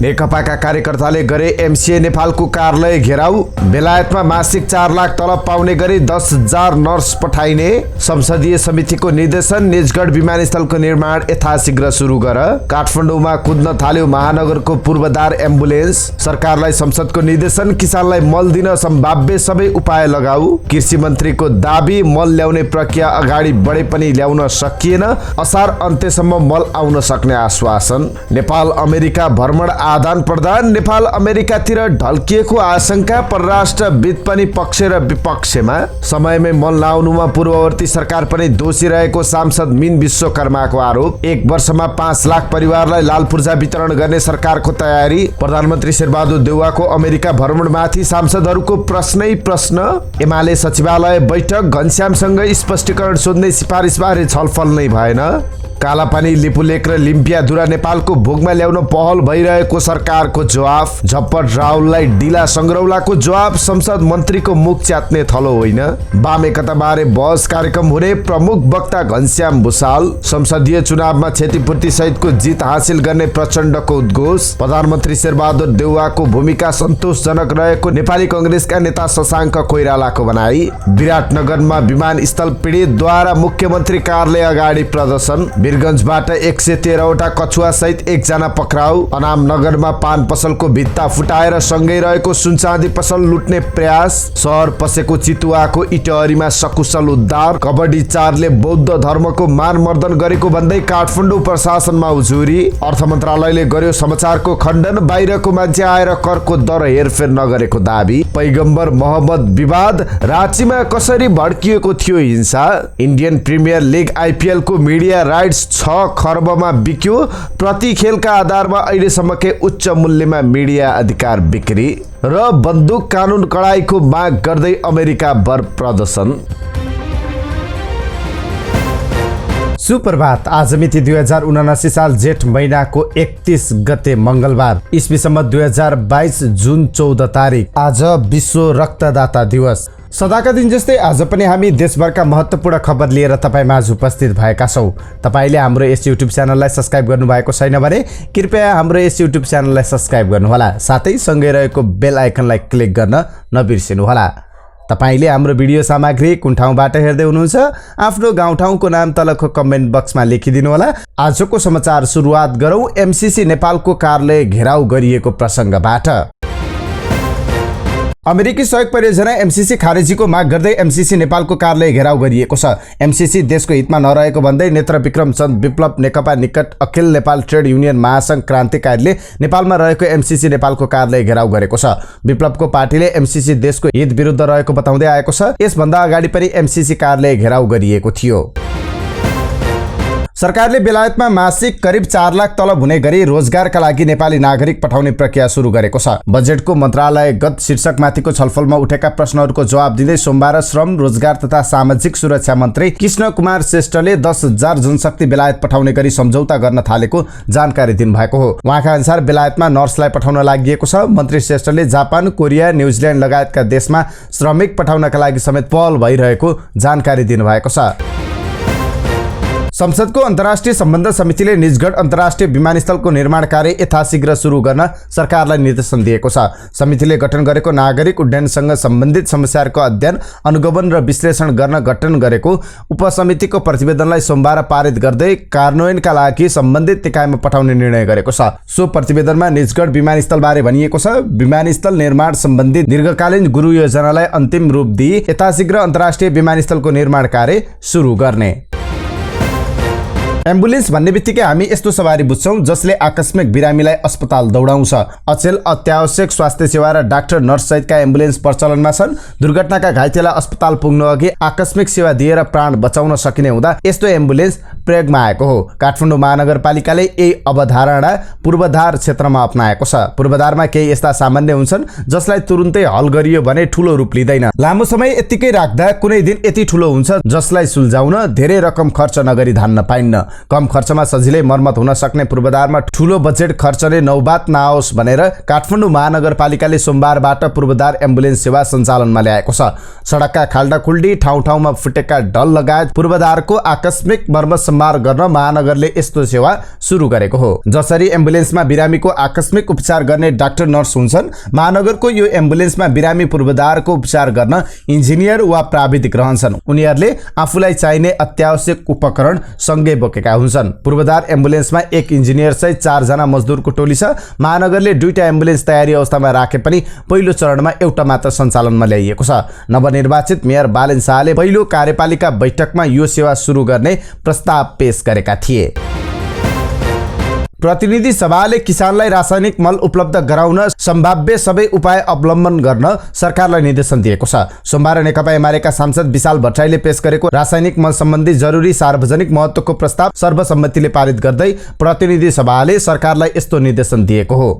नेकपाका कार्यकर्ताले गरे एमसीए नेपालको कार्यालय घेराउ। बेलायतमा मासिक 4 लाख तलब पाउने गरी 10,000 नर्स पठाइने। संसदीय समितिको निर्देशन, निजगढ विमानस्थलको निर्माण यथाशीघ्र सुरु गर। काठमाडौँमा कुद्न थाल्यो महानगरको पूर्वाधार एम्बुलेन्स। सरकारलाई संसदको निर्देशन, किसानलाई मल दिन सम्भाव्य सबै उपाय लगाऊ। कृषि मन्त्रीको दाबी, मल ल्याउने प्रक्रिया अगाडि बढे पनि ल्याउन सकिएन। असार अन्त्यसम्म मल आउन सक्ने आश्वासन। नेपाल अमेरिका भ्रमण आदान प्रदान। नेपाल अमेरिकातिर ढल्किएको आशंका, परराष्ट्रविद पनि पक्ष र विपक्षमा। समयमै मल नआउनुमा पूर्ववर्ती सरकार पनि दोषी रहेको सांसद मीन विश्वकर्माको आरोप। 1 वर्षमा 5 लाख परिवारलाई लाल पूर्जा वितरण गर्ने सरकारको तयारी। प्रधानमन्त्री शेरबहादुर देउवाको अमेरिका भ्रमणमाथि सांसदहरूको प्रश्नै प्रश्न। एमाले सचिवालय बैठक, घनश्यामसँग स्पष्टीकरण सोध्ने सिफारिसबारे छलफल नै भएन। कालापानी, लिपुलेक र लिम्पियाधुरा नेपालको भोगमा ल्याउन पहल भइरहेको सरकारको जवाफ। झप्पट राहुललाई ढिला संग्रौलाको जवाफ। संसद मन्त्रीको मुख च्यात्ने थलो होइन। वाम एकताबारे बहस कार्यक्रम हुने, प्रमुख वक्ता घनश्याम भुसाल। संसदीय चुनावमा क्षतिपूर्ति सहितको जित हासिल गर्ने प्रचण्डको उद्घोष। प्रधानमन्त्री शेरबहादुर देउवाको भूमिका सन्तोषजनक रहेको नेपाली कंग्रेसका नेता शशाङ्क कोइरालाको भनाई। विराटनगरमा विमानस्थल पीडितद्वारा मुख्यमन्त्री कार्यालय अगाडि प्रदर्शन। वीरगञ्जबाट 113वटा कछुवा सहित 1 जना पक्राउ। अनाम नगरमा पान पसलको भित्ता फुटाएर सँगै रहेको सुनचाँदी पसल लुट्ने प्रयास। सहर पसेको चितुवाको इटहरीमा सकुशल उद्धार। कबड्डी 4ले बौद्ध धर्मको मानमर्दन गरेको भन्दै काठमाडौँ प्रशासनमा उजुरी। अर्थ मन्त्रालयले गर्यो समाचारको खण्डन, बाहिरको मान्छे आएर करको दर हेरफेर नगरेको दाबी। पैगम्बर मोहम्मद विवाद, राँचीमा कसरी भड्किएको थियो हिंसा। इन्डियन प्रिमियर लिग आइपिएल को मिडिया राइट्स 6 खर्बमा बिक्यो। प्रति खेलका आधारमा अहिलेसम्मकै उच्च मूल्यमा मिडिया अधिकार बिक्री। र बन्दुक कानुन कडाईको माग गर्दै अमेरिका भर प्रदर्शन। सुप्रभात। आज मिति 2079 साल जेठ महिनाको 31 गते मंगलबार, इस्वीसम्म 2022 जुन 14 तारिक। आज विश्व रक्तदाता दिवस। सदाका दिन जस्तै आज पनि हामी देशभरका महत्त्वपूर्ण खबर लिएर तपाईँ माझ उपस्थित भएका छौँ। तपाईँले हाम्रो यस युट्युब च्यानललाई सब्स्क्राइब गर्नुभएको छैन भने कृपया हाम्रो यस युट्युब च्यानललाई सब्स्क्राइब गर्नुहोला। साथै सँगै रहेको बेल आइकनलाई क्लिक गर्न नबिर्सिनुहोला। तपाईँले हाम्रो भिडियो सामग्री कुन ठाउँबाट हेर्दै हुनुहुन्छ, आफ्नो गाउँठाउँको नाम तलको कमेन्ट बक्समा लेखिदिनुहोला। आजको समाचार सुरुवात गरौँ एमसीसी नेपालको कार्यालय घेराउ गरिएको प्रसङ्गबाट। अमेरिकी सहयोग परियोजना एमसीसी खारेजीको माग गर्दै एमसीसी नेपालको कार्यालय घेराउ गरिएको छ। एमसीसी देशको हितमा नरहेको भन्दै नेत्र विक्रम चन्द विप्लव नेकपा निकट अखिल नेपाल ट्रेड युनियन महासंघ क्रान्तिकारीले नेपालमा रहेको एमसीसी नेपालको कार्यालय घेराउ गरेको छ। विप्लवको पार्टीले एमसीसी देशको हित विरुद्ध रहेको बताउँदै आएको छ। यसभन्दा अगाडि पनि एमसीसी कार्यालय घेराउ गरिएको थियो। सरकारले बेलायतमा मासिक करिब 4 लाख तलब हुने गरी रोजगारका लागि नेपाली नागरिक पठाउने प्रक्रिया सुरु गरेको छ। बजेटको मन्त्रालयगत शीर्षकमाथिको छलफलमा उठेका प्रश्नहरूको जवाब दिँदै सोमबार श्रम, रोजगार तथा सामाजिक सुरक्षा मन्त्री कृष्ण कुमार श्रेष्ठले 10,000 जनशक्ति बेलायत पठाउने गरी सम्झौता गर्न थालेको जानकारी दिनुभएको हो। उहाँका अनुसार बेलायतमा नर्सलाई पठाउन लागि छ। मन्त्री श्रेष्ठले जापान, कोरिया, न्युजिल्यान्ड लगायतका देशमा श्रमिक पठाउनका लागि समेत पहल भइरहेको जानकारी दिनुभएको छ। संसदको अन्तर्राष्ट्रिय सम्बन्ध समितिले निजगढ अन्तर्राष्ट्रिय विमानस्थलको निर्माण कार्य यथाशीघ्र सुरु गर्न सरकारलाई निर्देशन दिएको छ। समितिले गठन गरेको नागरिक उड्डयनसँग सम्बन्धित समस्याहरूको अध्ययन, अनुगमन र विश्लेषण गर्न गठन गरेको उपसमितिको प्रतिवेदनलाई सोमबार पारित गर्दै कार्यान्वयनका लागि सम्बन्धित निकायमा पठाउने निर्णय गरेको छ। सो प्रतिवेदनमा निजगढ विमानस्थलबारे भनिएको छ, विमानस्थल निर्माण सम्बन्धी दीर्घकालीन गुरु योजनालाई अन्तिम रूप दिई यथाशीघ्र अन्तर्राष्ट्रिय विमानस्थलको निर्माण कार्य सुरु गर्ने। एम्बुलेन्स भन्ने बित्तिकै हामी यस्तो सवारी बुझ्छौं जसले आकस्मिक बिरामीलाई अस्पताल दौडाउँछ। अचेल अत्यावश्यक स्वास्थ्य सेवा र डाक्टर नर्स सहितका एम्बुलेन्स प्रचलनमा छन्। दुर्घटनाका घाइतेलाई अस्पताल पुग्नु अघि आकस्मिक सेवा दिएर प्राण बचाउन सकिने हुँदा यस्तो एम्बुलेन्स प्रयोगमा आएको हो। काठमाडौँ महानगरपालिकाले यही अवधारणा पूर्वाधार क्षेत्रमा अपनाएको छ। पूर्वाधारमा केही यस्ता सामान्य हुन्छन् जसलाई तुरुन्तै हल गरियो भने ठूलो रूप लिँदैन। लामो समय यतिकै राख्दा कुनै दिन यति ठूलो हुन्छ जसलाई सुल्झाउन धेरै रकम खर्च नगरी धान्न पाइन्न। कम खर्चमा सजिलै मर्मत हुन सक्ने पूर्वाधारमा ठूलो बजेट खर्चले नौबात नआओस् भनेर काठमाडौँ महानगरपालिकाले सोमबारबाट पूर्वाधार एम्बुलेन्स सेवा सञ्चालनमा ल्याएको छ। सडकका खाल्डाखुल्डी, ठाउँ ठाउँमा फुटेका ढल लगायत पूर्वाधारको आकस्मिक मर्मत सम्भार गर्न महानगरले यस्तो सेवा सुरु गरेको हो। जसरी एम्बुलेन्समा बिरामीको आकस्मिक उपचार गर्ने डाक्टर नर्स हुन्छन्, महानगरको यो एम्बुलेन्समा बिरामी पूर्वाधारको उपचार गर्न इन्जिनियर वा प्राविधिक रहन्छन्। उनीहरूले आफूलाई चाहिने अत्यावश्यक उपकरण सँगै बोकेका हुन्छन्। पूर्वाधार एम्बुलेन्समा एक इन्जिनियर सहित 4 जना मजदुरको टोली छ। महानगरले 2टा एम्बुलेन्स तयारी अवस्थामा राखे पनि पहिलो चरणमा एउटा मात्र सञ्चालनमा ल्याइएको छ। नवनिर्वाचित मेयर बालेन शाहले पहिलो कार्यपालिका बैठकमा यो सेवा सुरु गर्ने प्रस्ताव पेश गरेका थिए। प्रतिनिधि सभाले किसानलाई रासायनिक मल उपलब्ध गराउन सम्भाव्य सबै उपाय अवलम्बन गर्न सरकारलाई निर्देशन दिएको छ। सोमबार नेकपा एमालेका सांसद विशाल भट्टराईले पेश गरेको रासायनिक मल सम्बन्धी जरुरी सार्वजनिक महत्त्वको प्रस्ताव सर्वसम्मतिले पारित गर्दै प्रतिनिधि सभाले सरकारलाई यस्तो निर्देशन दिएको हो।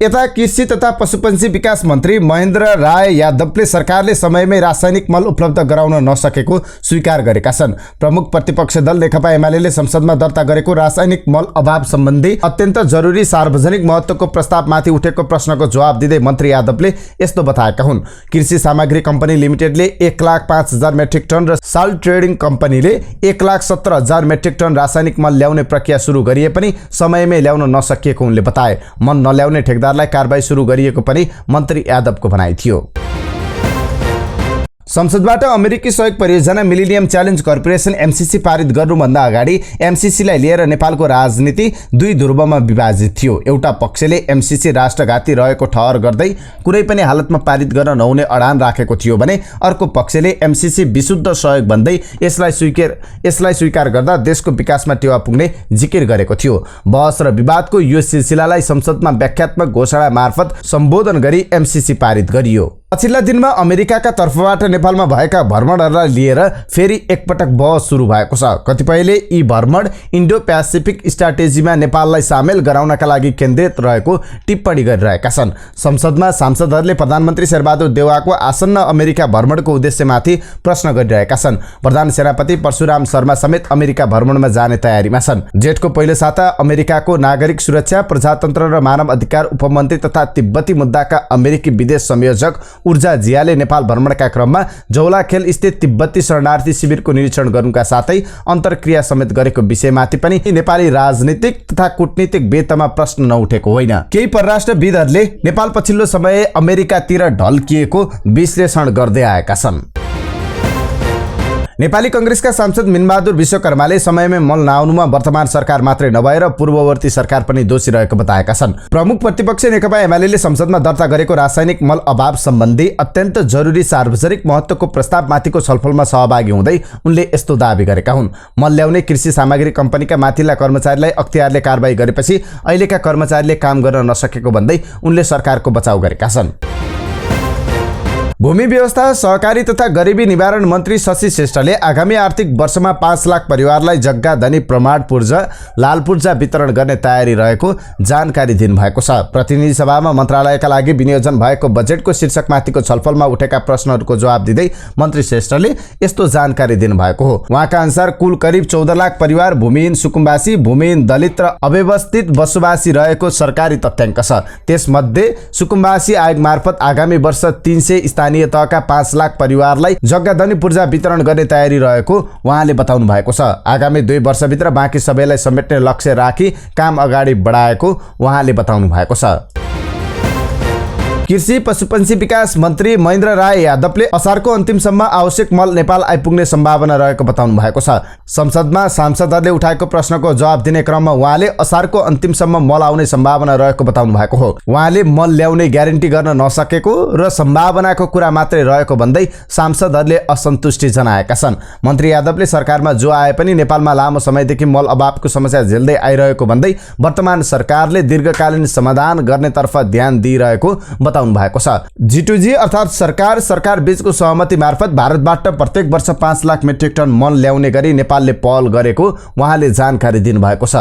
यता कृषि तथा पशुपन्छी विकास मन्त्री महेन्द्र राय यादवले सरकारले समयमै रासायनिक मल उपलब्ध गराउन नसकेको स्वीकार गरेका छन्। प्रमुख प्रतिपक्ष दल नेकपा एमालेले संसदमा दर्ता गरेको रासायनिक मल अभाव सम्बन्धी अत्यन्त जरुरी सार्वजनिक महत्त्वको प्रस्तावमाथि उठेको प्रश्नको जवाब दिँदै मन्त्री यादवले यस्तो बताएका हुन्। कृषि सामग्री कम्पनी लिमिटेडले 1,05,000 मेट्रिक टन र साल्ट ट्रेडिङ कम्पनीले 1,17,000 मेट्रिक टन रासायनिक मल ल्याउने प्रक्रिया सुरु गरिए पनि समयमै ल्याउन नसकिएको उनले बताए। मल नल्याउने ठेकदार कारबाही सुरु गरिएको पनि मन्त्री यादवको भनाइ थियो। संसदबाट अमेरिकी सहयोग परियोजना मिलेनियम च्यालेन्ज कर्पोरेसन एमसीसी पारित गर्नुभन्दा अगाडि एमसीसीलाई लिएर नेपालको राजनीति 2 ध्रुवमा विभाजित थियो। एउटा पक्षले एमसीसी राष्ट्रघाती रहेको ठहर गर्दै कुनै पनि हालतमा पारित गर्न नहुने अडान राखेको थियो भने अर्को पक्षले एमसीसी विशुद्ध सहयोग भन्दै यसलाई स्वीकार गर्दा देशको विकासमा टेवा पुग्ने जिकिर गरेको थियो। बहस र विवादको यो सिलसिलालाई संसदमा व्याख्यात्मक घोषणा मार्फत सम्बोधन गरी एमसीसी पारित गरियो। पछिल्ला दिनमा अमेरिकाका तर्फबाट नेपालमा भएका भ्रमणहरूलाई लिएर फेरि एकपटक बहस सुरु भएको छ। कतिपयले यी भ्रमण इन्डो प्यासिफिक स्ट्राटेजीमा नेपाललाई सामेल गराउनका लागि केन्द्रित रहेको टिप्पणी गरिरहेका छन्। संसदमा सांसदहरूले प्रधानमन्त्री शेरबहादुर देउवाको आसन्न अमेरिका भ्रमणको उद्देश्यमाथि प्रश्न गरिरहेका छन्। प्रधान सेनापति परशुराम शर्मा समेत अमेरिका भ्रमणमा जाने तयारीमा छन्। जेठको पहिलो साता अमेरिकाको नागरिक सुरक्षा, प्रजातन्त्र र मानव अधिकार उपमन्त्री तथा तिब्बती मुद्दाका अमेरिकी विदेश संयोजक ऊर्जा जियाले नेपाल भ्रमणका क्रममा जौलाखेल स्थित तिब्बती शरणार्थी शिविरको निरीक्षण गर्नुका साथै अन्तर्क्रिया समेत गरेको विषयमाथि पनि नेपाली राजनीतिक तथा कूटनीतिक बेतमा प्रश्न नउठेको होइन। केही परराष्ट्रविदहरूले नेपाल पछिल्लो समय अमेरिकातिर ढल्किएको विश्लेषण गर्दै आएका छन्। नेपाली कांग्रेसका सांसद मिनबहादुर विश्वकर्माले समयमै मल नआउनुमा वर्तमान सरकार मात्रै नभएर पूर्ववर्ती सरकार पनि दोषी रहेको बताएका छन्। प्रमुख प्रतिपक्ष नेकपा एमालेले संसदमा दर्ता गरेको रासायनिक मल अभाव सम्बन्धी अत्यन्त जरुरी सार्वजनिक महत्त्वको प्रस्तावमाथिको छलफलमा सहभागी हुँदै उनले यस्तो दाबी गरेका हुन्। मल ल्याउने कृषि सामग्री कम्पनीका माथिल्ला कर्मचारीलाई अख्तियारले कारबाही गरेपछि अहिलेका कर्मचारीले काम गर्न नसकेको भन्दै उनले सरकारको बचाउ गरेका छन्। भूमि व्यवस्था, सहकारी तथा गरिबी निवारण मन्त्री शशि श्रेष्ठले आगामी आर्थिक वर्षमा 5 लाख परिवारलाई जग्गा धनी प्रमाण पूर्जा लाल पूर्जा वितरण गर्ने तयारी रहेको जानकारी दिनुभएको छ। प्रतिनिधि सभामा मन्त्रालयका लागि विनियोजन भएको बजेटको शीर्षकमाथिको छलफलमा उठेका प्रश्नहरूको जवाब दिँदै मन्त्री श्रेष्ठले यस्तो जानकारी दिनुभएको हो। उहाँका अनुसार कुल करिब 14 लाख परिवार भूमिहीन सुकुम्बासी, भूमिहीन दलित र अव्यवस्थित बसोबासी रहेको सरकारी तथ्याङ्क छ। त्यसमध्ये सुकुम्बासी आयोग मार्फत आगामी वर्ष 300 स्थानीय तहका 5 लाख परिवारलाई जग्गा धनी पूर्जा वितरण गर्ने तयारी रहेको उहाँले बताउनु भएको छ। आगामी 2 वर्षभित्र बाँकी सबैलाई समेट्ने लक्ष्य राखी काम अगाडि बढाएको उहाँले बताउनु भएको छ। कृषि पशुपन्छी विकास मन्त्री महेन्द्र राय यादवले असारको अन्तिमसम्म आवश्यक मल नेपाल आइपुग्ने सम्भावना रहेको बताउनु भएको छ। संसदमा सांसदहरूले उठाएको प्रश्नको जवाब दिने क्रममा उहाँले असारको अन्तिमसम्म मल आउने सम्भावना रहेको बताउनु भएको हो। उहाँले मल ल्याउने ग्यारेन्टी गर्न नसकेको र सम्भावनाको कुरा मात्रै रहेको भन्दै सांसदहरूले असन्तुष्टि जनाएका छन्। मन्त्री यादवले सरकारमा जो आए पनि नेपालमा लामो समयदेखि मल अभावको समस्या झेल्दै आइरहेको भन्दै वर्तमान सरकारले दीर्घकालीन समाधान गर्नेतर्फ ध्यान दिइरहेको बताउनु भएको छ। G2G अर्थात् सरकार बीचको सहमति मार्फत भारतबाट प्रत्येक वर्ष 5 लाख मेट्रिक टन मल ल्याउने गरी नेपालले पहल गरेको उहाँले जानकारी दिनुभएको छ।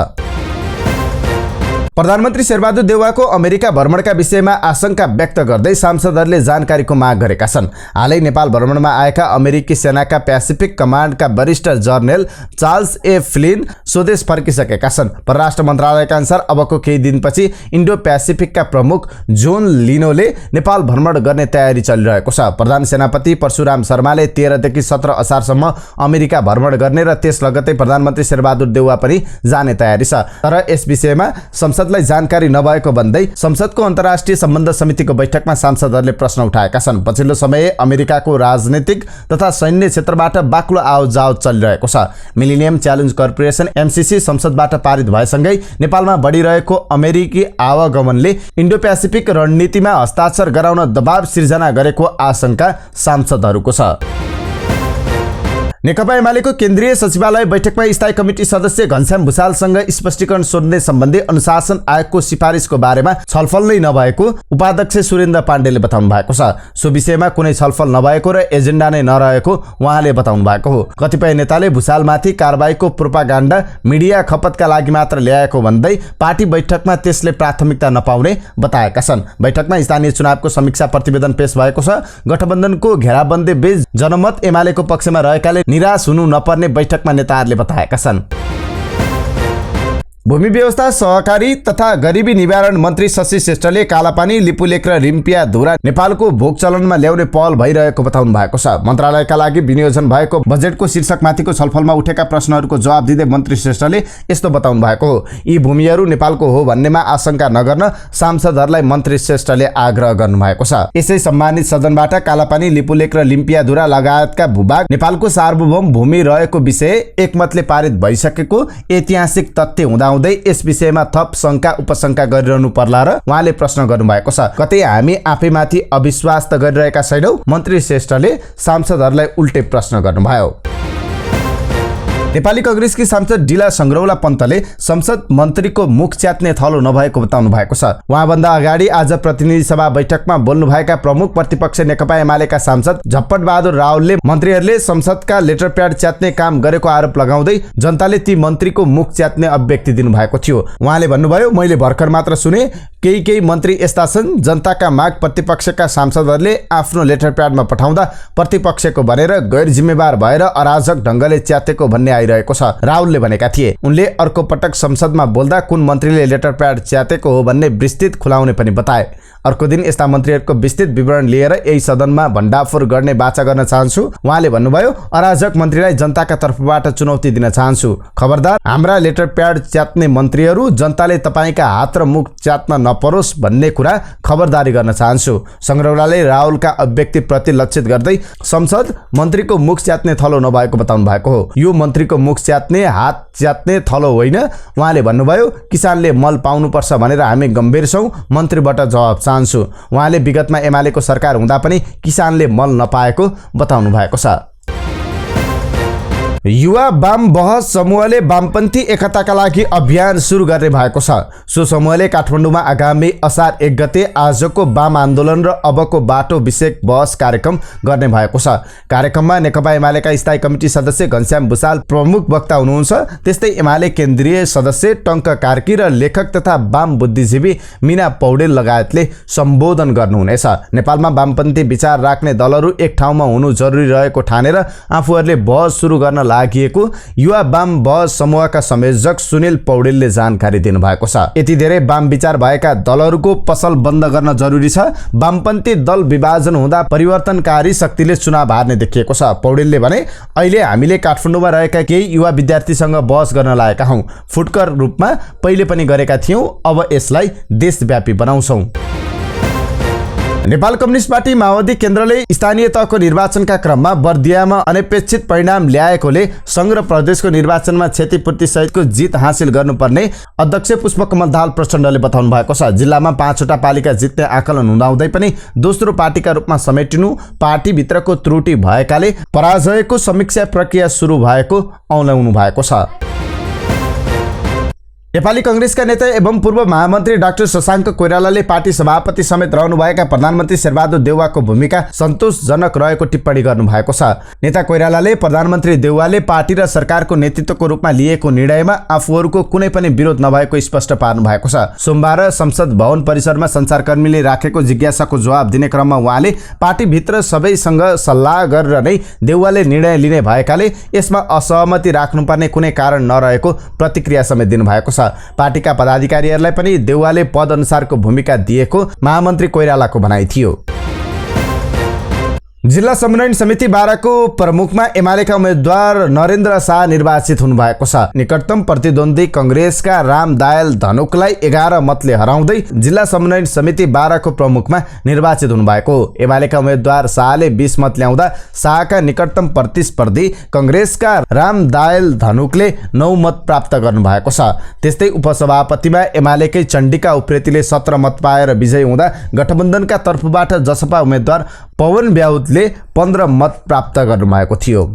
प्रधानमन्त्री शेरबहादुर देउवाको अमेरिका भ्रमणका विषयमा आशंका व्यक्त गर्दै सांसदहरूले जानकारीको माग गरेका छन्। हालै नेपाल भ्रमणमा आएका अमेरिकी सेनाका पेसिफिक कमान्डका वरिष्ठ जनरल चार्ल्स ए फ्लिन स्वदेश फर्किसकेका छन्। परराष्ट्र मन्त्रालयका अनुसार अबको केही दिनपछि इन्डो पेसिफिकका प्रमुख जोन लिनोले नेपाल भ्रमण गर्ने तयारी चलिरहेको छ। प्रधान सेनापति परशुराम शर्माले 13 देखि 17 असारसम्म अमेरिका भ्रमण गर्ने र त्यस लगत्तै प्रधानमन्त्री शेरबहादुर देउवा पनि जाने तयारी छ। तर यस विषयमा संसदलाई जानकारी नभएको भन्दै संसदको अन्तर्राष्ट्रिय सम्बन्ध समितिको बैठकमा सांसदहरूले प्रश्न उठाएका छन्। पछिल्लो समय अमेरिकाको राजनीतिक तथा सैन्य क्षेत्रबाट बाक्लो आवत-जावत चलिरहेको छ। मिलेनियम च्यालेन्ज कर्पोरेसन एमसीसी संसदबाट पारित भएसँगै नेपालमा बढिरहेको अमेरिकी आवागमनले इन्डो पेसिफिक रणनीतिमा हस्ताक्षर गराउन दबाव सिर्जना गरेको आशंका सांसदहरूको छ। नेकपा एमालेको केन्द्रीय सचिवालय बैठकमा स्थायी कमिटी सदस्य घनश्याम भुसालसँग स्पष्टीकरण सोध्ने सम्बन्धी अनुशासन आयोगको सिफारिसको बारेमा छलफल नै नभएको उपाध्यक्ष सुरेन्द्र पाण्डेले बताउनु भएको छ। सो विषयमा कुनै छलफल नभएको र एजेन्डा नै नरहेको उहाँले बताउनु भएको हो। कतिपय नेताले भुसालमाथि कारबाहीको प्रोपागान्डा मिडिया खपतका लागि मात्र ल्याएको भन्दै पार्टी बैठकमा त्यसले प्राथमिकता नपाउने बताएका छन्। बैठकमा स्थानीय चुनावको समीक्षा प्रतिवेदन पेश भएको छ। गठबन्धनको घेराबन्दी बीच जनमत एमालेको पक्षमा रहेकाले निराश हुनु नपर्ने बैठकमा नेताहरूले बताएका छन्। भूमि व्यवस्था सहकारी तथा गरिबी निवारण मन्त्री शशि श्रेष्ठले कालापानी, लिपुलेक र रिम्पिया धुरा नेपालको भोग चलनमा ल्याउने पहल भइरहेको बताउनु भएको छ। मन्त्रालयका लागि विनियोजन भएको बजेटको शीर्षकमाथिको छलफलमा उठेका प्रश्नहरूको जवाब दिँदै मन्त्री श्रेष्ठले यस्तो बताउनु भएको हो। यी भूमिहरू नेपालको हो भन्नेमा आशंका नगर्न सांसदहरूलाई मन्त्री श्रेष्ठले आग्रह गर्नुभएको छ। यसै सम्मानित सदनबाट कालापानी, लिपुलेक र लिम्पिया धुरा लगायतका भूभाग नेपालको सार्वभौम भूमि रहेको विषय एकमतले पारित भइसकेको ऐतिहासिक तथ्य हुँदा यस विषयमा थप शंका उपशंका गरिरहनु पर्ला र उहाँले प्रश्न गर्नुभएको छ। कतै हामी आफैमाथि अविश्वास त गरिरहेका छैनौं, मन्त्री श्रेष्ठले सांसदहरूलाई उल्टे प्रश्न गर्नुभयो। नेपाली कांग्रेसकी सांसद डिला संग्रौला पन्तले संसद मन्त्रीको मुख च्यात्ने थलो नभएको बताउनु भएको छ। उहाँभन्दा अगाडि आज प्रतिनिधि सभा बैठकमा बोल्नुभएका प्रमुख प्रतिपक्ष नेकपा एमालेका सांसद झप्पट बहादुर रावलले मन्त्रीहरूले संसदका लेटर प्याड च्यात्ने काम गरेको आरोप लगाउँदै जनताले ती मन्त्रीको मुख च्यात्ने अभिव्यक्ति दिनुभएको थियो। उहाँले भन्नुभयो, मैले भर्खर मात्र सुने केही मन्त्री यस्ता छन् जनताका माग प्रतिपक्षका सांसदहरूले आफ्नो लेटर प्याडमा पठाउँदा प्रतिपक्षको भनेर गैर जिम्मेवार भएर अराजक ढंगले च्यातेको भन्ने आइरहेको छ। राहुलले भनेका थिए। उनले अर्को पटक संसदमा बोल्दा कुन मन्त्रीले लेटर प्याड च्यातेको हो भन्ने विस्तृत खुलाउने पनि बताए। अर्को दिन यस्ता मन्त्रीहरूको विस्तृत विवरण लिएर यही सदनमा भण्डाफोर गर्ने बाचा गर्न चाहन्छु। उहाँले भन्नुभयो, अराजक मन्त्रीलाई जनताका तर्फबाट चुनौती दिन चाहन्छु। खबरदार, हाम्रा लेटर प्याड च्यात्ने मन्त्रीहरू जनताले तपाईका हात र मुख च्यात्न नपरोस् भन्ने कुरा खबरदारी गर्न चाहन्छु। संग्रौलाले राहुलका अभिव्यक्ति प्रति लक्षित गर्दै संसद मन्त्रीको मुख च्यात्ने थलो नभएको बताउनु भएको हो। यो मन्त्रीको मुख च्यात्ने, हात च्यात्ने थलो होइन। उहाँले भन्नुभयो, किसानले मल पाउनुपर्छ भनेर हामी गम्भीर छौं, मन्त्रीबाट जवाब चाहन्छु। उहाँले विगतमा एमालेको सरकार हुँदा पनि किसानले मल नपाएको बताउनु भएको छ। युवा वाम बहस समूहले वामपन्थी एकताका लागि अभियान सुरु गर्ने भएको छ। सो समूहले काठमाडौँमा आगामी असार 1 गते आजको वाम आन्दोलन र अबको बाटो विषयक बहस कार्यक्रम गर्ने भएको छ। कार्यक्रममा नेकपा एमालेका स्थायी कमिटी सदस्य घनश्याम भुसाल प्रमुख वक्ता हुनुहुन्छ। त्यस्तै एमाले केन्द्रीय सदस्य टंक कार्की र लेखक तथा वाम बुद्धिजीवी मीना पौडेल लगायतले सम्बोधन गर्नुहुनेछ। नेपालमा वामपन्थी विचार राख्ने दलहरू एक ठाउँमा हुनु जरुरी रहेको ठानेर आफूहरूले बहस सुरु गर्न लागिएको युवा वाम बहस समूहका संयोजक सुनिल पौडेलले जानकारी दिनुभएको छ। यति धेरै वाम विचार भएका दलहरूको पसल बन्द गर्न जरुरी छ। वामपन्थी दल विभाजन हुँदा परिवर्तनकारी शक्तिले चुनाव हार्ने देखिएको छ। पौडेलले भने, अहिले हामीले काठमाडौँमा रहेका केही युवा विद्यार्थीसँग बहस गर्न लागेका हौं। फुटकर रूपमा पहिले पनि गरेका थियौं, अब यसलाई देशव्यापी बनाउँछौं। नेपाल कम्युनिस्ट पार्टी माओवादी केन्द्रले स्थानीय तहको निर्वाचनका क्रममा बर्दियामा अनपेक्षित परिणाम ल्याएकोले संघ र प्रदेशको निर्वाचनमा क्षतिपूर्ति सहितको जित हासिल गर्नुपर्ने अध्यक्ष पुष्पकमल दाहाल प्रचण्डले बताउनु भएको छ। जिल्लामा 5 वटा पालिका जित्ने आकलन हुँदाहुँदै पनि दोस्रो पार्टीका रूपमा समेटिनु पार्टीभित्रको त्रुटि भएकाले पराजयको समीक्षा प्रक्रिया सुरु भएको औल्याउनु भएको छ। नेपाली कांग्रेसका नेता एवं पूर्व महामन्त्री डाक्टर शशाङ्क कोइरालाले पार्टी सभापति समेत रहनुभएका प्रधानमन्त्री शेरबहादुर देउवाको भूमिका सन्तोषजनक रहेको टिप्पणी गर्नुभएको छ। नेता कोइरालाले प्रधानमन्त्री देउवाले पार्टी र सरकारको नेतृत्वको रूपमा लिएको निर्णयमा आफूहरूको कुनै पनि विरोध नभएको स्पष्ट पार्नु भएको छ। सोमबार संसद भवन परिसरमा सञ्चारकर्मीले राखेको जिज्ञासाको जवाब दिने क्रममा उहाँले पार्टीभित्र सबैसँग सल्लाह गरेर नै देउवाले निर्णय लिने भएकाले यसमा असहमति राख्नुपर्ने कुनै कारण नरहेको प्रतिक्रिया समेत दिनुभएको छ। पार्टीका पदाधिकारीहरूलाई पनि देउवाले पद अनुसारको भूमिका दिएको महामन्त्री कोइरालाको भनाइ थियो। जिल्ला समन्वयन समिति बाराको प्रमुखमा एमालेका उम्मेद्वार नरेन्द्र शाह निर्वाचित हुनुभएको छ। निकटतम प्रतिद्वन्दी कांग्रेसका रामदायल धनुकलाई 11 मतले हराउँदै जिल्ला समन्वयन समिति बाराको प्रमुखमा निर्वाचित हुनुभएको। एमालेका उम्मेद्वार शाहले 20 मत ल्याउँदा शाहका निकटतम प्रतिस्पर्धी कांग्रेसका रामदायल धनुकले 9 मत प्राप्त गर्नुभएको छ। त्यस्तै उपसभापतिमा एमालेकै चण्डिका उप्रेतीले 17 मत पाएर विजयी हुँदा गठबन्धनका तर्फबाट जसपा उम्मेद्वार पवन ब्याउतले 15 मत प्राप्त गर्नुभएको थियो।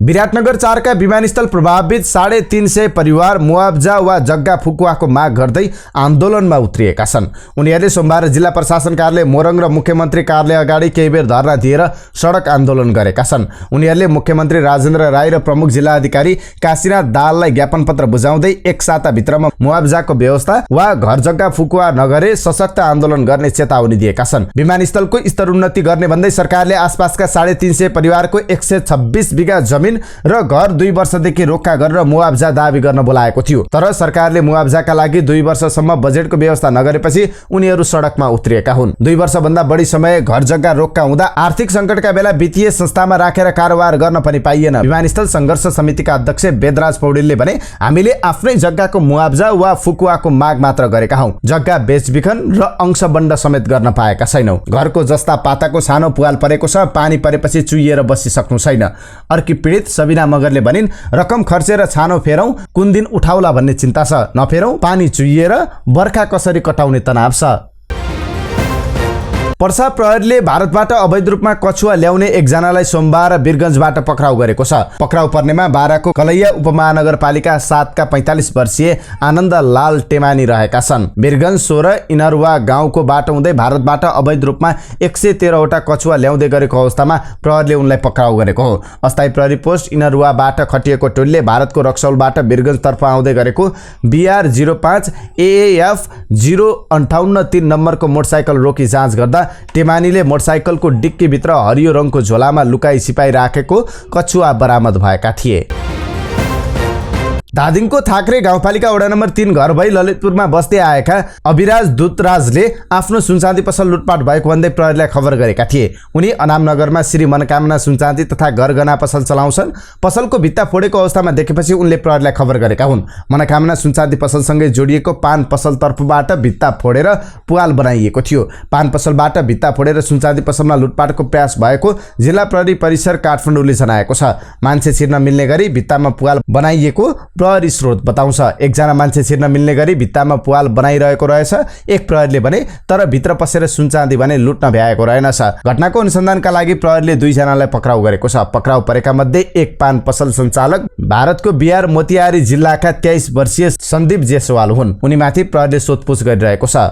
विराटनगर 4 का विमानस्थल प्रभावित 350 परिवार मुआवजा वा जग्गा फुकुवाको माग गर्दै आन्दोलनमा उत्रिएका छन्। उनीहरूले सोमबार जिल्ला प्रशासन कार्यालय मोरङ र मुख्यमन्त्री कार्यालय अगाडि केही बेर धरना दिएर सडक आन्दोलन गरेका छन्। उनीहरूले मुख्यमन्त्री राजेन्द्र राई र प्रमुख जिल्ला अधिकारी काशीनाथ दाहाललाई ज्ञापन पत्र बुझाउँदै एक साताभित्रमा मुआवजाको व्यवस्था वा घर जग्गा फुकुवा नगरे सशक्त आन्दोलन गर्ने चेतावनी दिएका छन्। विमानस्थलको स्तरोन्नति गर्ने भन्दै सरकारले आसपासका 350 परिवारको 126 बिघा जमिन र घर 2 वर्षदेखि रोक्का गरेर मुआवजा दाबी गर्न बोलाएको थियो। तर सरकारले मुआवजाका लागि 2 वर्षसम्म बजेटको व्यवस्था नगरेपछि उनीहरू सडकमा उत्रिएका हुन्। 2 वर्षभन्दा बढी समय घर जग्गा रोक्का हुँदा आर्थिक सङ्कटका बेला वित्तीय संस्थामा राखेर कारोबार गर्न पनि पाइएन। विमानस्थल संघर्ष समितिका अध्यक्ष वेदराज पौडेलले भने हामीले आफ्नै जग्गाको मुआवजा वा फुकुवाको माग मात्र गरेका हौं, जग्गा बेचबिखन र अंशबण्ड समेत गर्न पाएका छैनौं। घरको जस्ता पाताको सानो पुवाल परेको छ, पानी परेपछि चुइएर बसिसक्नु छैन। अर्की पीडित सबिना मगरले भनिन् रकम खर्चेर छानो फेरौं, कुन दिन उठाउला भन्ने चिन्ता छ, नफेरौं, पानी चुइएर बर्खा कसरी कटाउने तनाव छ। पर्सा प्रहरीले भारतबाट अवैध रूपमा कछुवा ल्याउने एकजनालाई सोमबार वीरगञ्जबाट पक्राउ गरेको छ। पक्राउ पर्नेमा बाराको कलैया उपमहानगरपालिका 7 का 45 वर्षीय आनन्द लाल टेमानी रहेका छन्। वीरगञ्ज 16 इनरुवा गाउँको बाटो हुँदै भारतबाट अवैध रूपमा 113 वटा कछुवा ल्याउँदै गरेको अवस्थामा प्रहरीले उनलाई पक्राउ गरेको हो। अस्थायी प्रहरी पोस्ट इनरुवाबाट खटिएको टोलीले भारतको रक्सौलबाट वीरगञ्जतर्फ आउँदै गरेको BR 05 AAF 0583 नम्बरको मोटरसाइकल रोकी जाँच गर्दा टेमानीले मोटरसाइकलको डिक्कीभित्र हरियो रङको झोलामा लुकाई छिपाई राखेको कछुवा बरामद भएका थिए। धादिङको थाक्रे गाउँपालिका वडा नम्बर 3 घर भई ललितपुरमा बस्दै आएका अभिराज दूतराजले आफ्नो सुनचाँदी पसल लुटपाट भएको भन्दै प्रहरीलाई खबर गरेका थिए। उनी अनामनगरमा श्री मनोकामना सुनचाँदी तथा गरगहना पसल चलाउँछन्। पसलको भित्ता फोडेको अवस्थामा देखेपछि उनले प्रहरीलाई खबर गरेका हुन्। मनोकामना सुनचाँदी पसलसँगै जोडिएको पान पसल तर्फबाट भित्ता फोडेर पुवाल बनाइएको थियो। पान पसलबाट भित्ता फोडेर सुनचाँदी पसलमा लुटपाटको प्रयास भएको जिल्ला प्रहरी परिसर काठमाडौँले जनाएको छ। मान्छे छिर्न मिल्ने गरी भित्तामा पुवाल बनाइएको प्रहरी स्रोत बताउँछ। एकजना मान्छे छिर्न मिल्ने गरी भित्तामा पुवाल बनाइरहेको रहेछ। एक प्रहरीले भने तर भित्र पसेर सुनचाँदी भने लुट्न भ्याएको रहेनछ। घटनाको अनुसन्धानका लागि प्रहरीले 2 जनालाई पक्राउ गरेको छ। पक्राउ परेका मध्ये एक पान पसल सञ्चालक भारतको बिहार मोतिहारी जिल्लाका 23 वर्षीय सन्दीप जेसवाल हुन्। उनीमाथि प्रहरीले सोधपुछ गरिरहेको छ।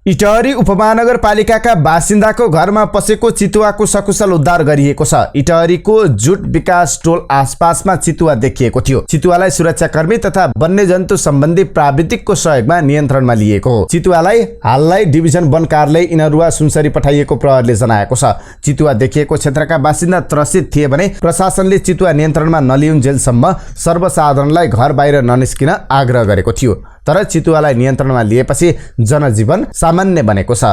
इटहरी उपमहानगरपालिकाका बासिन्दाको घरमा पसेको चितुवाको सकुशल उद्धार गरिएको छ। इटहरीको जुट विकास टोल आसपासमा चितुवा देखिएको थियो। चितुवालाई सुरक्षाकर्मी तथा वन्यजन्तु सम्बन्धी प्राविधिकको सहयोगमा नियन्त्रणमा लिएको हो। चितुवालाई हाललाई डिभिजन वन कार्यालय इनरुवा सुनसरी पठाइएको प्रहरीले जनाएको छ। चितुवा देखिएको क्षेत्रका बासिन्दा त्रसित थिए भने प्रशासनले चितुवा नियन्त्रणमा नलिउन्जेलसम्म सर्वसाधारणलाई घर बाहिर ननिस्किन आग्रह गरेको थियो। तर चितुवालाई नियन्त्रणमा लिएपछि जनजीवन सामान्य बनेको छ।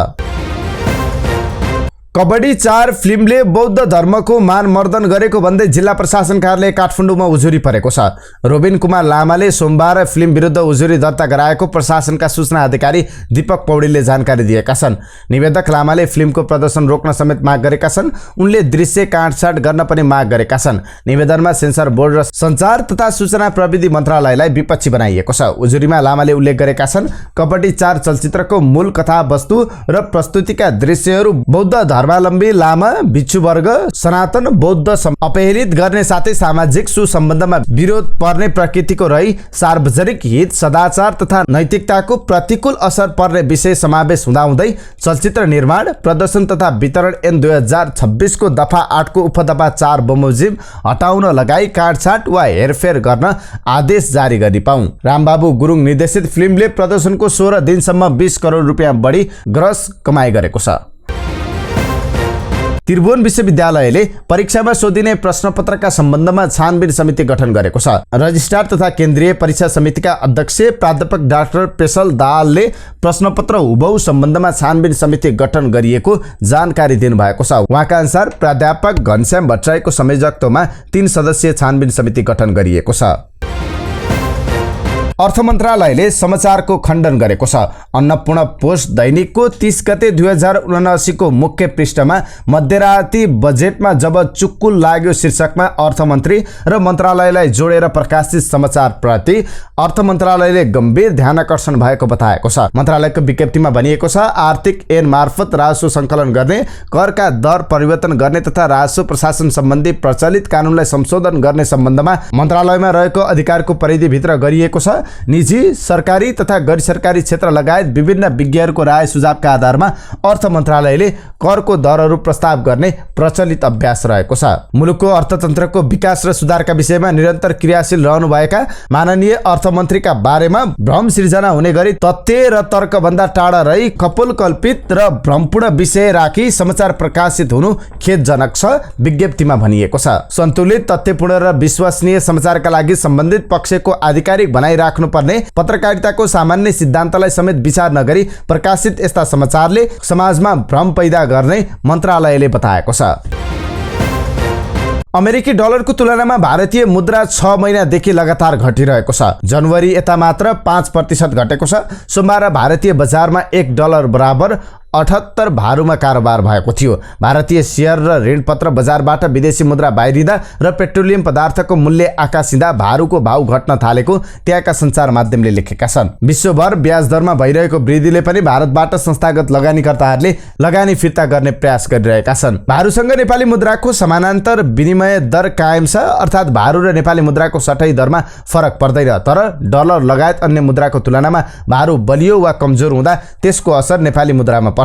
कबड्डी 4 फिल्मले बौद्ध धर्मको मानमर्दन गरेको भन्दै जिल्ला प्रशासन कार्यालय काठमाडौँमा उजुरी परेको छ। रोबिन कुमार लामाले सोमबार फिल्म विरुद्ध उजुरी दर्ता गराएको प्रशासनका सूचना अधिकारी दीपक पौडेलले जानकारी दिएका छन्। निवेदक लामाले फिल्मको प्रदर्शन रोक्न समेत माग गरेका छन्। उनले दृश्य काटछाट गर्न पनि माग गरेका छन्। निवेदनमा सेन्सर बोर्ड र सञ्चार तथा सूचना प्रविधि मन्त्रालयलाई विपक्षी बनाइएको छ। उजुरीमा लामाले उल्लेख गरेका छन् कबड्डी 4 चलचित्रको मूल कथावस्तु र प्रस्तुतिका दृश्यहरू बौद्ध धर्मावलम्बी, लामा, भिक्षुवर्ग, सनातन बौद्ध अपहेलित गर्ने साथै सामाजिक सुसम्बन्धमा विरोध पर्ने प्रकृतिको रही सार्वजनिक हित, सदाचार तथा नैतिकताको प्रतिकूल असर पर्ने विषय समावेश हुँदाहुँदै चलचित्र निर्माण, प्रदर्शन तथा वितरण ऐन 2026 को दफा 8 को उपदफा 4 बमोजिम हटाउन लगाई काटछाट वा हेरफेर गर्न आदेश जारी गर्ने पाऊ। रामबाबु गुरुङ निर्देशित फिल्मले प्रदर्शनको 16 दिनसम्म 20 करोड रुपियाँ बढी ग्रस कमाइ गरेको छ। त्रिभुवन विश्वविद्यालयले परीक्षामा सोधिने प्रश्नपत्रका सम्बन्धमा छानबिन समिति गठन गरेको छ। रजिस्ट्रार तथा केन्द्रीय परीक्षा समितिका अध्यक्ष प्राध्यापक डाक्टर पेशल दाहालले प्रश्नपत्र हुबहु सम्बन्धमा छानबिन समिति गठन गरिएको जानकारी दिनुभएको छ। उहाँका अनुसार प्राध्यापक घनश्याम भट्टराईको संयोजकत्वमा 3 सदस्यीय छानबिन समिति गठन गरिएको छ। अर्थ मन्त्रालयले समाचारको खण्डन गरेको छ। अन्नपूर्ण पोस्ट दैनिकको 30 गते 2079 को मुख्य पृष्ठमा मध्यराती बजेटमा जब चुक्कुल लाग्यो शीर्षकमा अर्थमन्त्री र मन्त्रालयलाई जोडेर प्रकाशित समाचारप्रति अर्थ मन्त्रालयले गम्भीर ध्यानकर्षण भएको बताएको छ। मन्त्रालयको विज्ञप्तिमा भनिएको छ, आर्थिक ऐन मार्फत राजस्व सङ्कलन गर्ने, करका दर परिवर्तन गर्ने तथा राजस्व प्रशासन सम्बन्धी प्रचलित कानुनलाई संशोधन गर्ने सम्बन्धमा मन्त्रालयमा रहेको अधिकारको परिधिभित्र गरिएको छ। निजी, सरकारी तथा गैर सरकारी क्षेत्र लगायत विभिन्न विज्ञहरूको राय सुझावका आधारमा अर्थ मन्त्रालयले करको दरहरू प्रस्ताव गर्ने प्रचलित अभ्यास रहेको छ। मुलुकको अर्थतन्त्रको विकास र सुधारका विषयमा निरन्तर क्रियाशील रहनुभएका माननीय अर्थमन्त्रीका बारेमा भ्रम सिर्जना हुने गरी तथ्य र तर्कभन्दा टाढा रही कपोलकल्पित र भ्रमपूर्ण विषय राखी समाचार प्रकाशित हुनु खेदजनक छ, विज्ञप्तिमा भनिएको छ। सन्तुलित, तथ्यपूर्ण र विश्वसनीय समाचारका लागि सम्बन्धित पक्षको आधिकारिक भनाइ राख्नुपर्ने पत्रकारिताको सामान्य सिद्धान्तलाई समेत विचार नगरी प्रकाशित यस्ता समाचारले समाजमा भ्रम पैदा गर्ने मन्त्रालयले बताएको छ। अमेरिकी डलरको तुलनामा भारतीय मुद्रा 6 महिनादेखि लगातार घटिरहेको छ। जनवरी यता मात्र 5% घटेको छ। सोमबार भारतीय बजारमा 1 डलर बराबर 78 भारूमा कारोबार भएको थियो। भारतीय शेयर र ऋणपत्र बजारबाट विदेशी मुद्रा बाहिरिँदा र पेट्रोलियम पदार्थको मूल्य आकाशिँदा भारूको भाउ घट्न थालेको त्यहाँका सञ्चार माध्यमले लेखेका छन्। विश्वभर ब्याज दरमा भइरहेको वृद्धिले पनि भारतबाट संस्थागत लगानीकर्ताहरूले लगानी फिर्ता गर्ने प्रयास गरिरहेका छन्। भारूसँग नेपाली मुद्राको समानान्तर विनिमय दर कायम छ, अर्थात् भारू र नेपाली मुद्राको सट्टै दरमा फरक पर्दैन। तर डलर लगायत अन्य मुद्राको तुलनामा भारू बलियो वा कमजोर हुँदा त्यसको असर नेपाली मुद्रामा पर्छ।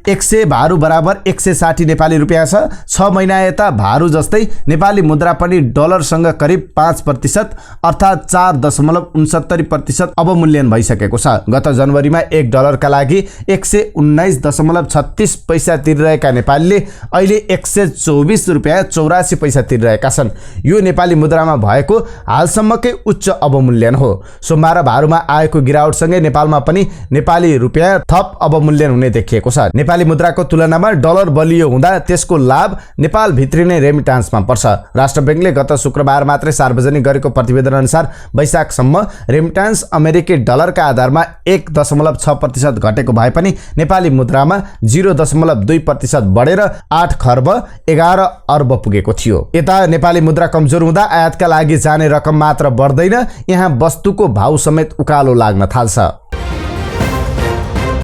100 भारू बराबर 160 नेपाली रुपियाँ छ। 6 महिना यता भारू जस्तै नेपाली मुद्रा पनि डलरसँग करिब 5% अर्थात् 4.69% अवमूल्यन भइसकेको छ। गत जनवरीमा 1 डलरका लागि 119.36 पैसा तिरिरहेका नेपालीले अहिले 124 रुपियाँ 84 पैसा तिरिरहेका छन्। यो नेपाली मुद्रामा भएको हालसम्मकै उच्च अवमूल्यन हो। सोमबार भारूमा आएको गिरावटसँगै नेपालमा पनि नेपाली रुपियाँ थप अवमूल्यन हुने देखिएको छ। नेपाली मुद्राको तुलनामा डलर बलियो हुँदा त्यसको लाभ नेपाल भित्रिने रेमिटान्समा पर्छ। राष्ट्र बैंकले गत शुक्रबार मात्रै सार्वजनिक गरेको प्रतिवेदन अनुसार वैशाखसम्म रेमिटान्स अमेरिकी डलरका आधारमा 1.6% घटेको भए पनि नेपाली मुद्रामा 0.2% बढेर 8 खर्ब 11 अर्ब पुगेको थियो। यता नेपाली मुद्रा कमजोर हुँदा आयातका लागि जाने रकम मात्र बढ्दैन, यहाँ वस्तुको भाउ समेत उकालो लाग्न थाल्छ।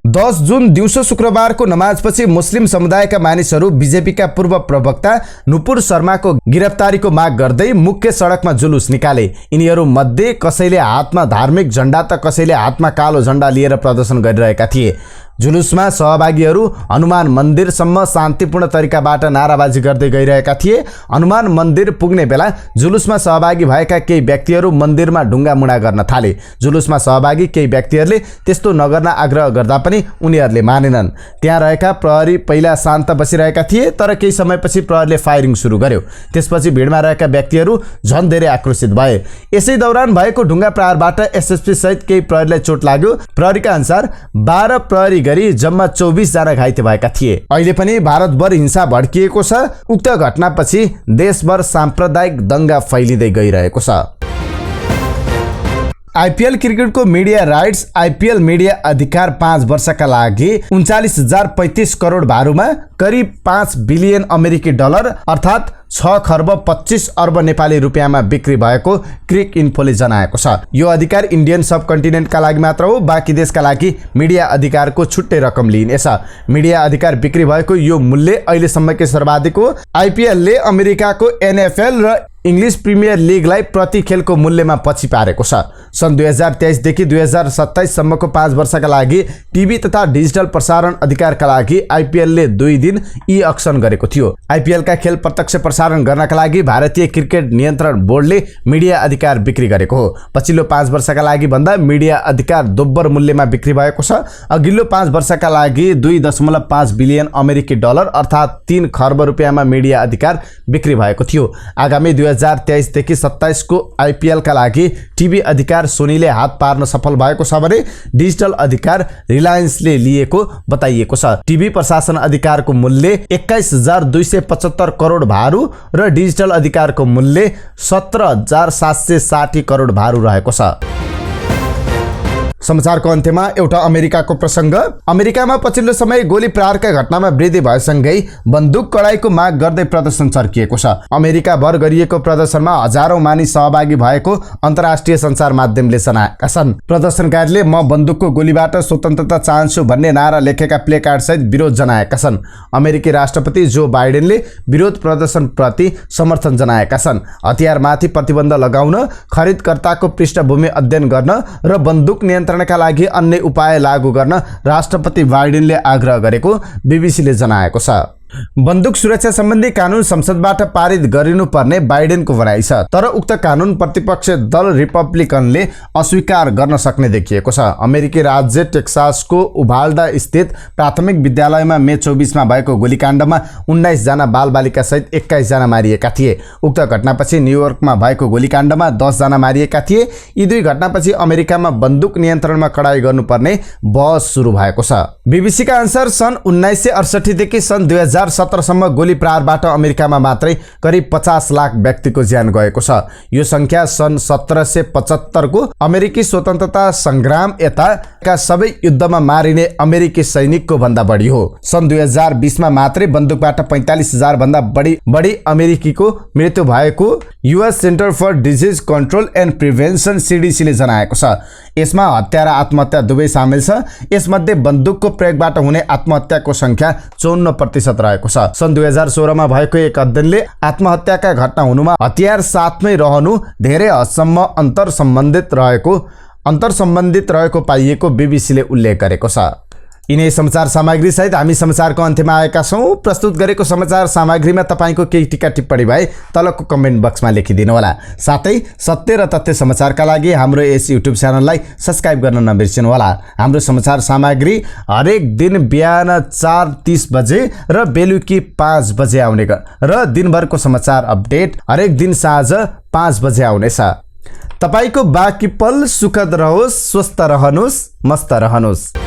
10 जुन दिउँसो शुक्रबारको नमाजपछि मुस्लिम समुदायका मानिसहरू बीजेपीका पूर्व प्रवक्ता नुपुर शर्माको गिरफ्तारीको माग गर्दै मुख्य सडकमा जुलुस निकाले। यिनीहरू मध्ये कसैले हातमा धार्मिक झण्डा त कसैले हातमा कालो झण्डा लिएर प्रदर्शन गरिरहेका थिए। जुलुसमा सहभागीहरू हनुमान मन्दिरसम्म शान्तिपूर्ण तरिकाबाट नाराबाजी गर्दै गइरहेका थिए। हनुमान मन्दिर पुग्ने बेला जुलुसमा सहभागी भएका केही व्यक्तिहरू मन्दिरमा ढुङ्गामुढा गर्न थाले। जुलुसमा सहभागी केही व्यक्तिहरूले त्यस्तो नगर्न आग्रह गर्दा पनि उनीहरूले मानेनन्। त्यहाँ रहेका प्रहरी पहिला शान्त बसिरहेका थिए, तर केही समयपछि प्रहरीले फायरिङ सुरु गर्यो। त्यसपछि भिडमा रहेका व्यक्तिहरू झन् धेरै आक्रोशित भए। यसै दौरान भएको ढुङ्गा प्रहारबाट एसएसपी सहित केही प्रहरीलाई चोट लाग्यो। प्रहरीका अनुसार 12 प्रहरी गरी जम्मा 24 जना घाइते भएका थिए। अहिले पनि भारतभर हिंसा भड्किएको छ। उक्त घटनापछि देशभर साम्प्रदायिक दंगा फैलिँदै गइरहेको छ। आईपीएल क्रिकेटको मिडिया राइट्स आईपीएल मिडिया अधिकार 5 वर्षका लागि 39,035 करोड भारूमा करिब 5 बिलियन अमेरिकी डलर अर्थात् 6 खर्ब 25 अर्ब नेपाली रुपियाँमा बिक्री भएको क्रिक इन्फोले जनाएको छ। यो अधिकार इन्डियन सब कन्टिनेन्टका लागि मात्र हो, बाँकी देशका लागि मिडिया अधिकारको छुट्टै रकम लिइनेछ। मिडिया अधिकार बिक्री भएको यो मूल्य अहिलेसम्मकै सर्वाधिक हो। आईपीएलले अमेरिकाको एनएफएल र इङ्ग्लिस प्रिमियर लिगलाई प्रति खेलको मूल्यमा पछि पारेको छ। सन् 2023 देखि 2027 सम्मको 5 वर्षका लागि टिभी तथा डिजिटल प्रसारण अधिकारका लागि आईपीएलले 2 दिन ई अक्सन गरेको थियो। आईपीएलका खेल प्रत्यक्ष प्रसारण गर्नका लागि भारतीय क्रिकेट नियन्त्रण बोर्डले मिडिया अधिकार बिक्री गरेको हो। पछिल्लो 5 वर्षका लागि भन्दा मिडिया अधिकार दोब्बर मूल्यमा बिक्री भएको छ। अघिल्लो 5 वर्षका लागि 2.5 बिलियन अमेरिकी डलर अर्थात् 3 खर्ब रुपियाँमा मिडिया अधिकार बिक्री भएको थियो। आगामी 2023 देखि 27 को आईपीएल का लागि टिभी अधिकार सोनीले हात पार्न सफल भएको छ भने डिजिटल अधिकार रिलायन्सले लिएको बताइएको छ। टिभी प्रशासन अधिकारको मूल्य 21,275 करोड भारू र डिजिटल अधिकारको मूल्य 17,760 करोड भारू रहेको छ। समाचारको अन्त्यमा एउटा अमेरिकाको प्रसंग। अमेरिकामा पछिल्लो समय गोली प्रहारका घटनामा वृद्धि भएसँगै बन्दुक कडाईको माग गर्दै प्रदर्शन चर्किएको छ। अमेरिका भर गरिएको प्रदर्शनमा हजारौं मानिस सहभागी भएको अन्तर्राष्ट्रिय सञ्चार माध्यमले जनाएका छन्। प्रदर्शनकारीले म बन्दुकको गोलीबाट स्वतन्त्रता चाहन्छु भन्ने नारा लेखेका प्ले कार्ड सहित विरोध जनाएका छन्। अमेरिकी राष्ट्रपति जो बाइडेनले विरोध प्रदर्शनप्रति समर्थन जनाएका छन्। हतियारमाथि प्रतिबन्ध लगाउन, खरिदकर्ताको पृष्ठभूमि अध्ययन गर्न र बन्दुक नियन्त्रणका लागि अन्य उपाय लागू गर्न राष्ट्रपति बाइडेनले आग्रह गरेको बीबीसीले जनाएको छ। बन्दुक सुरक्षा सम्बन्धी कानून संसदबाट पारित गरिनुपर्ने बाइडेनको भनाइ छ, तर उक्त कानून प्रतिपक्ष दल रिपब्लिकनले अस्वीकार गर्न सक्ने देखिएको छ। अमेरिकी राज्य टेक्सासको उभाल्डा स्थित प्राथमिक विद्यालयमा मे 24 मा भएको गोलीकाण्डमा 19 जना बालबालिका सहित 21 जना मारिएका थिए। उक्त घटनापछि न्युयोर्कमा भएको गोलीकाण्डमा 10 जना मारिएका थिए। यी दुई घटनापछि अमेरिकामा बन्दुक नियन्त्रणमा कडाई गर्नुपर्ने बहस सुरु भएको छ। बीबीसीका अनुसार सन् 1968 देखि सन् 2017 सम्म गोली प्रहारबाट अमेरिकामा मात्रै करिब 50 लाख व्यक्तिको ज्यान गएको छ। यो संख्या सन् 1775 को अमेरिकी स्वतन्त्रता संग्राम यताका सबै युद्धमा मारिने अमेरिकी सैनिकको भन्दा बढी हो। सन् 2020 मा मात्रै बन्दुकबाट 45,000 भन्दा बढी अमेरिकीको मृत्यु भएको US centre for disease control and prevention CDC ले जनाएको छ। यसमा हत्या र आत्महत्या दुवै सामेल छ। यसमध्ये बन्दुकको प्रयोगबाट हुने आत्महत्याको संख्या 54% रहेको छ। सन् 2016 मा भएको एक अध्ययनले आत्महत्याका घटना हुनुमा हतियार साथमै रहनु धेरै हदसम्म अन्तर्सम्बन्धित रहेको पाइएको बीबीसीले उल्लेख गरेको छ। यिनै समाचार सामग्री सहित हामी समाचारको अन्त्यमा आएका छौं। प्रस्तुत गरेको समाचार सामग्रीमा तपाईको केही टिका टिप्पणी भए तलको कमेन्ट बक्समा लेखिदिनु होला। साथै सत्य र तथ्य समाचारका लागि हाम्रो यस युट्युब च्यानललाई सब्स्क्राइब गर्न नबिर्सनु होला। हाम्रो समाचार सामग्री हरेक दिन बिहान 4:30 बजे र बेलुकी 5 बजे आउने र दिनभरको समाचार अपडेट हरेक दिन साँझ 5 बजे आउनेछ। तपाईको बाँकी पल सुखद रहोस्, स्वस्थ रहनुहोस्, मस्त रहनुहोस्।